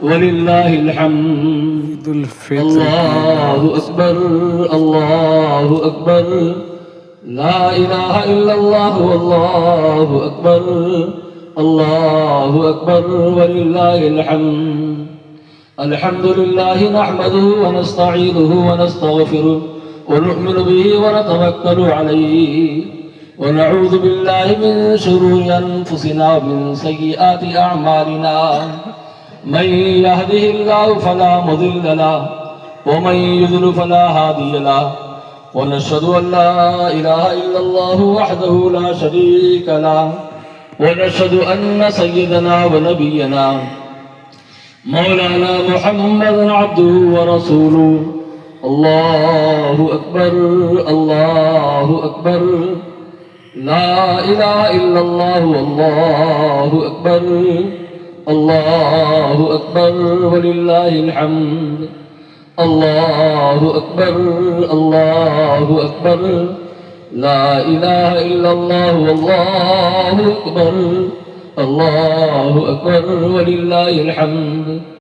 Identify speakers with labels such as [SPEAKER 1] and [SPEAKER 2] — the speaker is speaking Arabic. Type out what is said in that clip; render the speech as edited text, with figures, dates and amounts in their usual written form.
[SPEAKER 1] ولله الحمد. الله أكبر الله أكبر لا إله إلا الله والله أكبر الله أكبر ولله الحمد. الحمد لله نحمده ونستعينه ونستغفره ونؤمن به ونتوكل عليه ونعوذ بالله من شرور أنفسنا ومن سيئات أعمالنا. من يهده الله فلا مضل له ومن يضلل فلا هادي له ونشهد أن لا إله إلا الله وحده لا شريك له ونشهد أن سيدنا ونبينا مولانا محمد عبده ورسوله. الله أكبر الله أكبر لا إله إلا الله والله أكبر الله أكبر ولله الحمد. الله أكبر الله أكبر لا إله إلا الله والله أكبر الله أكبر ولله الحمد.